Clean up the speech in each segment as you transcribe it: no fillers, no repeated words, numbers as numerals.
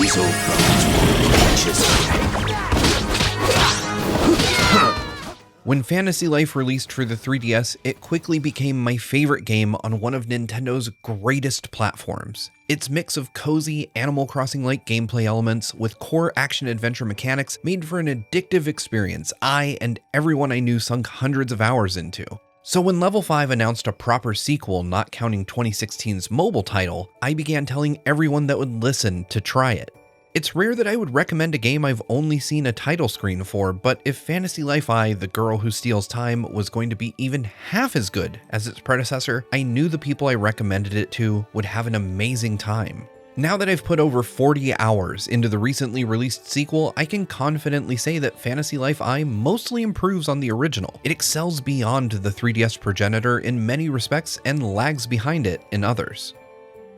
weasel bones will catch us. When Fantasy Life released for the 3DS, it quickly became my favorite game on one of Nintendo's greatest platforms. Its mix of cozy, Animal Crossing-like gameplay elements with core action-adventure mechanics made for an addictive experience I and everyone I knew sunk hundreds of hours into. So when Level 5 announced a proper sequel not counting 2016's mobile title, I began telling everyone that would listen to try it. It's rare that I would recommend a game I've only seen a title screen for, but if Fantasy Life I, The Girl Who Steals Time was going to be even half as good as its predecessor, I knew the people I recommended it to would have an amazing time. Now that I've put over 40 hours into the recently released sequel, I can confidently say that Fantasy Life I mostly improves on the original. It excels beyond the 3DS progenitor in many respects and lags behind it in others.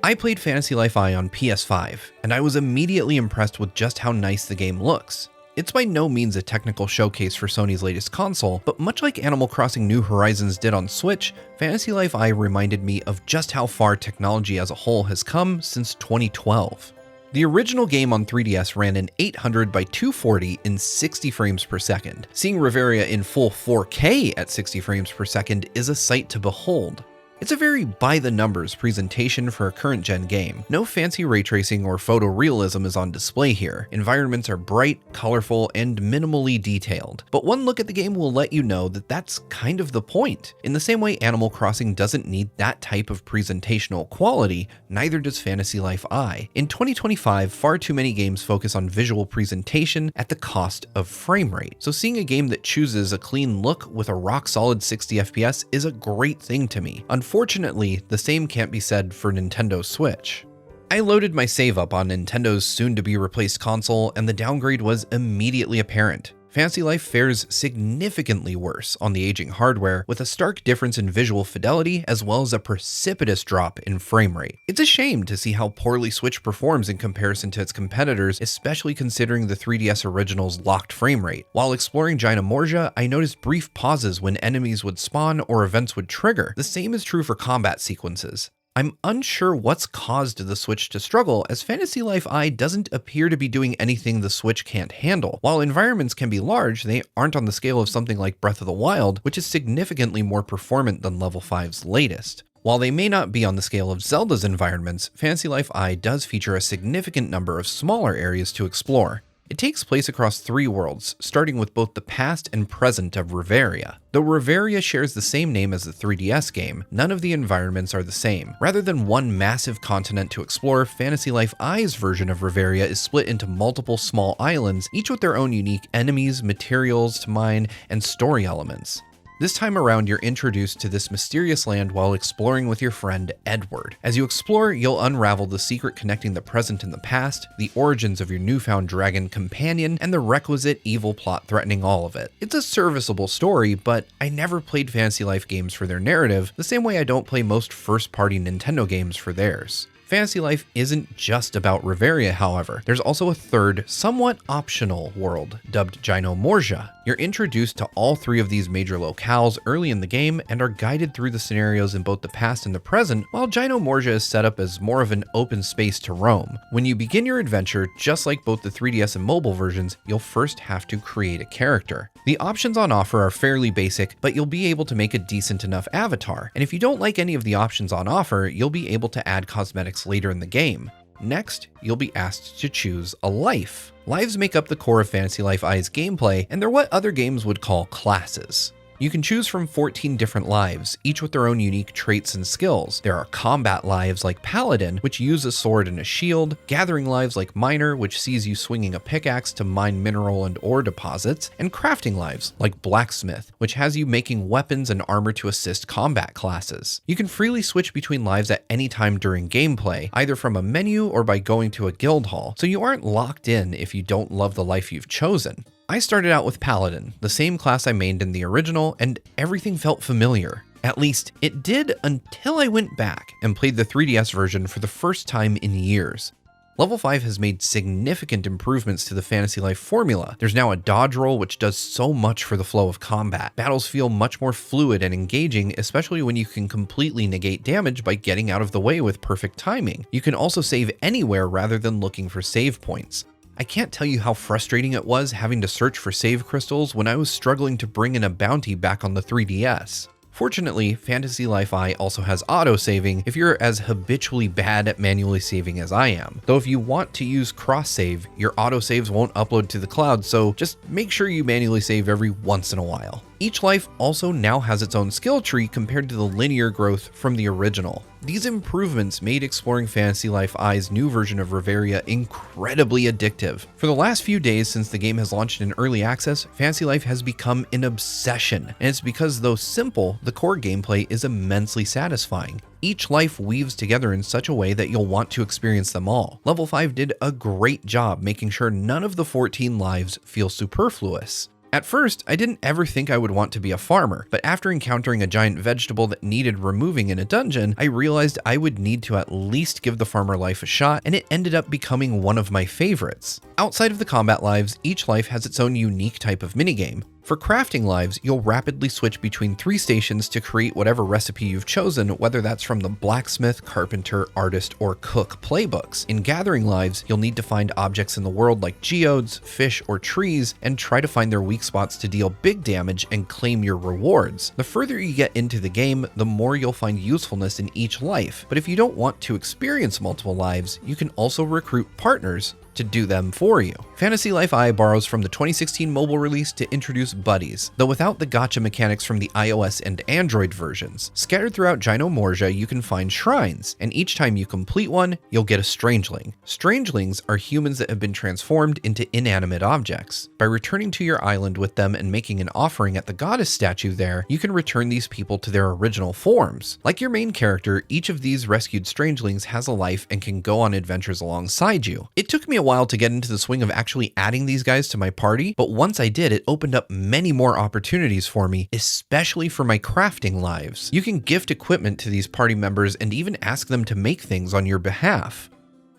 I played Fantasy Life I on PS5, and I was immediately impressed with just how nice the game looks. It's by no means a technical showcase for Sony's latest console, but much like Animal Crossing New Horizons did on Switch, Fantasy Life I reminded me of just how far technology as a whole has come since 2012. The original game on 3DS ran in 800 by 240 in 60 frames per second. Seeing Reveria in full 4K at 60 frames per second is a sight to behold. It's a very by-the-numbers presentation for a current-gen game. No fancy ray tracing or photorealism is on display here. Environments are bright, colorful, and minimally detailed. But one look at the game will let you know that that's kind of the point. In the same way Animal Crossing doesn't need that type of presentational quality, neither does Fantasy Life I. In 2025, far too many games focus on visual presentation at the cost of frame rate. So seeing a game that chooses a clean look with a rock-solid 60 FPS is a great thing to me. Unfortunately, the same can't be said for Nintendo Switch. I loaded my save up on Nintendo's soon-to-be-replaced console, and the downgrade was immediately apparent. Fantasy Life fares significantly worse on the aging hardware, with a stark difference in visual fidelity as well as a precipitous drop in frame rate. It's a shame to see how poorly Switch performs in comparison to its competitors, especially considering the 3DS original's locked frame rate. While exploring Gynomorgia, I noticed brief pauses when enemies would spawn or events would trigger. The same is true for combat sequences. I'm unsure what's caused the Switch to struggle, as Fantasy Life I doesn't appear to be doing anything the Switch can't handle. While environments can be large, they aren't on the scale of something like Breath of the Wild, which is significantly more performant than Level 5's latest. While they may not be on the scale of Zelda's environments, Fantasy Life I does feature a significant number of smaller areas to explore. It takes place across 3 worlds, starting with both the past and present of Reveria. Though Reveria shares the same name as the 3DS game, none of the environments are the same. Rather than one massive continent to explore, Fantasy Life I's version of Reveria is split into multiple small islands, each with their own unique enemies, materials to mine, and story elements. This time around, you're introduced to this mysterious land while exploring with your friend Edward. As you explore, you'll unravel the secret connecting the present and the past, the origins of your newfound dragon companion, and the requisite evil plot threatening all of it. It's a serviceable story, but I never played Fantasy Life games for their narrative, the same way I don't play most first-party Nintendo games for theirs. Fantasy Life isn't just about Reveria, however. There's also a third, somewhat optional world, dubbed Gynomorgia. You're introduced to all 3 of these major locales early in the game and are guided through the scenarios in both the past and the present, while Gynomorgia is set up as more of an open space to roam. When you begin your adventure, just like both the 3DS and mobile versions, you'll first have to create a character. The options on offer are fairly basic, but you'll be able to make a decent enough avatar, and if you don't like any of the options on offer, you'll be able to add cosmetics later in the game. Next, you'll be asked to choose a life. Lives make up the core of Fantasy Life I's gameplay, and they're what other games would call classes. You can choose from 14 different lives, each with their own unique traits and skills. There are combat lives like Paladin, which use a sword and a shield, gathering lives like Miner, which sees you swinging a pickaxe to mine mineral and ore deposits, and crafting lives like Blacksmith, which has you making weapons and armor to assist combat classes. You can freely switch between lives at any time during gameplay, either from a menu or by going to a guild hall, so you aren't locked in if you don't love the life you've chosen. I started out with Paladin, the same class I mained in the original, and everything felt familiar. At least, it did until I went back and played the 3DS version for the first time in years. Level 5 has made significant improvements to the Fantasy Life formula. There's now a dodge roll which does so much for the flow of combat. Battles feel much more fluid and engaging, especially when you can completely negate damage by getting out of the way with perfect timing. You can also save anywhere rather than looking for save points. I can't tell you how frustrating it was having to search for save crystals when I was struggling to bring in a bounty back on the 3DS. Fortunately, Fantasy Life I also has auto-saving if you're as habitually bad at manually saving as I am. Though if you want to use cross-save, your auto-saves won't upload to the cloud, so just make sure you manually save every once in a while. Each life also now has its own skill tree compared to the linear growth from the original. These improvements made exploring Fantasy Life I's new version of Reveria incredibly addictive. For the last few days since the game has launched in early access, Fantasy Life has become an obsession, and it's because though simple, the core gameplay is immensely satisfying. Each life weaves together in such a way that you'll want to experience them all. Level 5 did a great job making sure none of the 14 lives feel superfluous. At first, I didn't ever think I would want to be a farmer, but after encountering a giant vegetable that needed removing in a dungeon, I realized I would need to at least give the farmer life a shot, and it ended up becoming one of my favorites. Outside of the combat lives, each life has its own unique type of minigame. For crafting lives, you'll rapidly switch between 3 stations to create whatever recipe you've chosen, whether that's from the blacksmith, carpenter, artist, or cook playbooks. In gathering lives, you'll need to find objects in the world like geodes, fish, or trees, and try to find their weak spots to deal big damage and claim your rewards. The further you get into the game, the more you'll find usefulness in each life. But if you don't want to experience multiple lives, you can also recruit partners to do them for you. Fantasy Life I borrows from the 2016 mobile release to introduce buddies, though without the gacha mechanics from the iOS and Android versions. Scattered throughout Gynomorgia, you can find shrines, and each time you complete one, you'll get a strangeling. Strangelings are humans that have been transformed into inanimate objects. By returning to your island with them and making an offering at the goddess statue there, you can return these people to their original forms. Like your main character, each of these rescued strangelings has a life and can go on adventures alongside you. It took me a while to get into the swing of actually adding these guys to my party, but once I did, it opened up many more opportunities for me, especially for my crafting lives. You can gift equipment to these party members and even ask them to make things on your behalf.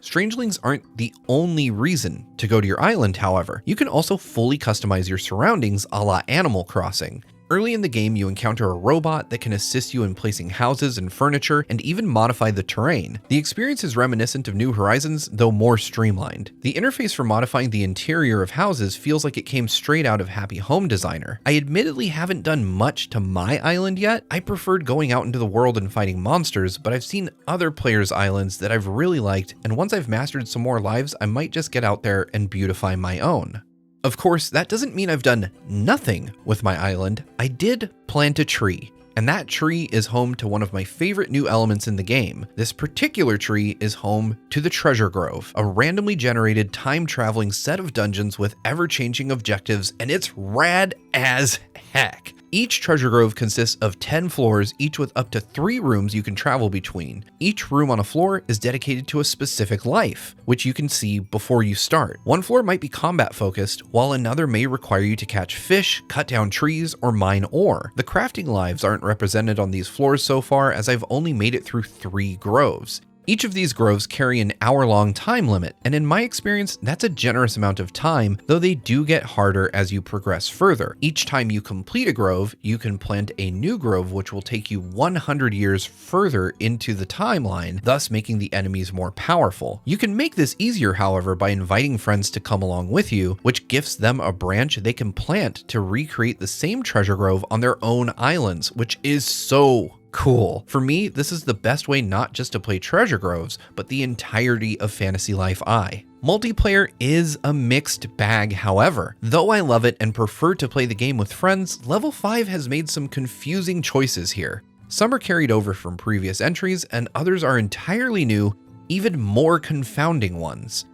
Strangelings aren't the only reason to go to your island, however. You can also fully customize your surroundings a la Animal Crossing. Early in the game, you encounter a robot that can assist you in placing houses and furniture and even modify the terrain. The experience is reminiscent of New Horizons, though more streamlined. The interface for modifying the interior of houses feels like it came straight out of Happy Home Designer. I admittedly haven't done much to my island yet. I preferred going out into the world and fighting monsters, but I've seen other players' islands that I've really liked, and once I've mastered some more lives, I might just get out there and beautify my own. Of course, that doesn't mean I've done nothing with my island. I did plant a tree, and that tree is home to one of my favorite new elements in the game. This particular tree is home to the Treasure Grove, a randomly generated time-traveling set of dungeons with ever-changing objectives, and it's rad as heck. Each treasure grove consists of 10 floors, each with up to 3 rooms you can travel between. Each room on a floor is dedicated to a specific life, which you can see before you start. One floor might be combat focused, while another may require you to catch fish, cut down trees, or mine ore. The crafting lives aren't represented on these floors so far, as I've only made it through 3 groves. Each of these groves carry an hour-long time limit, and in my experience, that's a generous amount of time, though they do get harder as you progress further. Each time you complete a grove, you can plant a new grove which will take you 100 years further into the timeline, thus making the enemies more powerful. You can make this easier, however, by inviting friends to come along with you, which gifts them a branch they can plant to recreate the same treasure grove on their own islands, which is so cool. For me, this is the best way not just to play treasure groves, but the entirety of Fantasy Life I. Multiplayer is a mixed bag, however. Though I love it and prefer to play the game with friends, Level 5 has made some confusing choices here. Some are carried over from previous entries, and others are entirely new, even more confounding ones.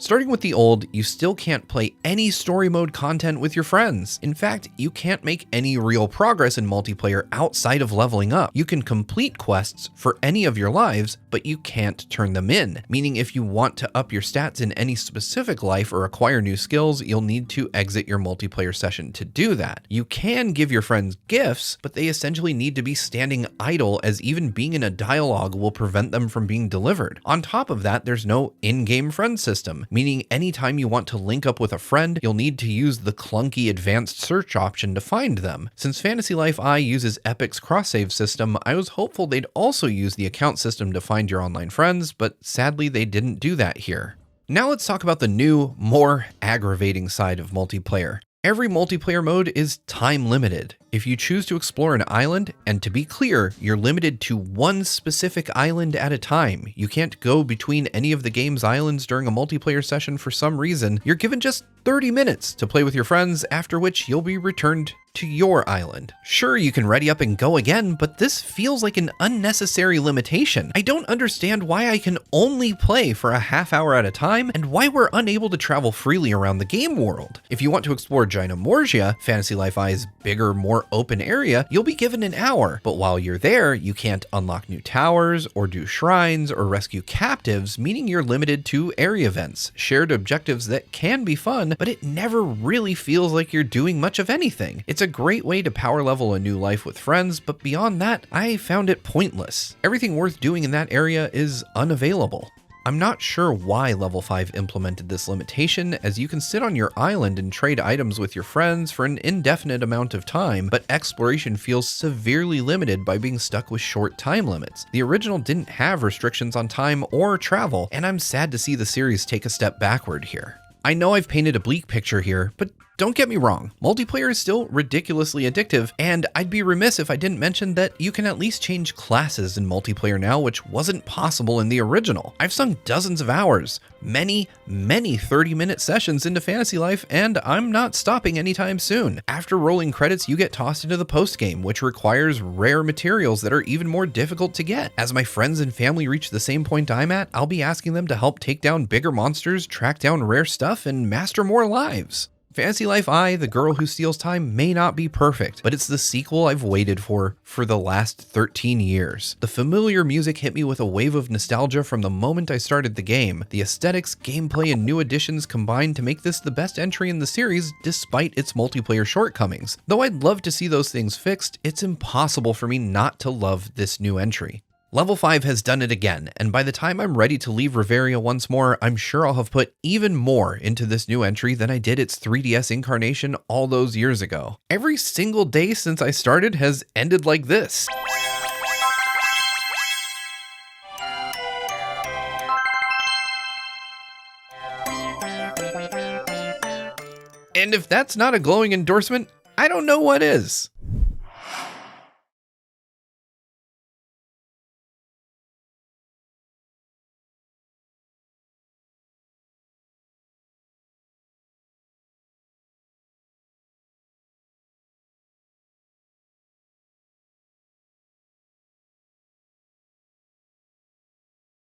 Starting with the old, you still can't play any story mode content with your friends. In fact, you can't make any real progress in multiplayer outside of leveling up. You can complete quests for any of your lives, but you can't turn them in, meaning if you want to up your stats in any specific life or acquire new skills, you'll need to exit your multiplayer session to do that. You can give your friends gifts, but they essentially need to be standing idle, as even being in a dialogue will prevent them from being delivered. On top of that, there's no in-game friend system, meaning anytime you want to link up with a friend, you'll need to use the clunky advanced search option to find them. Since Fantasy Life I uses Epic's cross-save system, I was hopeful they'd also use the account system to find your online friends, but sadly they didn't do that here. Now let's talk about the new, more aggravating side of multiplayer. Every multiplayer mode is time limited. If you choose to explore an island, and to be clear, you're limited to one specific island at a time. You can't go between any of the game's islands during a multiplayer session for some reason. You're given just 30 minutes to play with your friends, after which you'll be returned to your island. Sure, you can ready up and go again, but this feels like an unnecessary limitation. I don't understand why I can only play for a half hour at a time, and why we're unable to travel freely around the game world. If you want to explore Gynomorgia, Fantasy Life I's bigger, more open area, you'll be given an hour, but while you're there, you can't unlock new towers, or do shrines, or rescue captives, meaning you're limited to area events, shared objectives that can be fun, but it never really feels like you're doing much of anything. It's a great way to power level a new life with friends, but beyond that, I found it pointless. Everything worth doing in that area is unavailable. I'm not sure why Level 5 implemented this limitation, as you can sit on your island and trade items with your friends for an indefinite amount of time, but exploration feels severely limited by being stuck with short time limits. The original didn't have restrictions on time or travel, and I'm sad to see the series take a step backward here. I know I've painted a bleak picture here, but don't get me wrong, multiplayer is still ridiculously addictive, and I'd be remiss if I didn't mention that you can at least change classes in multiplayer now, which wasn't possible in the original. I've sunk dozens of hours, many 30-minute sessions into Fantasy Life, and I'm not stopping anytime soon. After rolling credits, you get tossed into the post-game, which requires rare materials that are even more difficult to get. As my friends and family reach the same point I'm at, I'll be asking them to help take down bigger monsters, track down rare stuff, and master more lives. Fantasy Life I, The Girl Who Steals Time, may not be perfect, but it's the sequel I've waited for the last 13 years. The familiar music hit me with a wave of nostalgia from the moment I started the game. The aesthetics, gameplay, and new additions combined to make this the best entry in the series despite its multiplayer shortcomings. Though I'd love to see those things fixed, it's impossible for me not to love this new entry. Level 5 has done it again, and by the time I'm ready to leave Riveria once more, I'm sure I'll have put even more into this new entry than I did its 3DS incarnation all those years ago. Every single day since I started has ended like this. And if that's not a glowing endorsement, I don't know what is.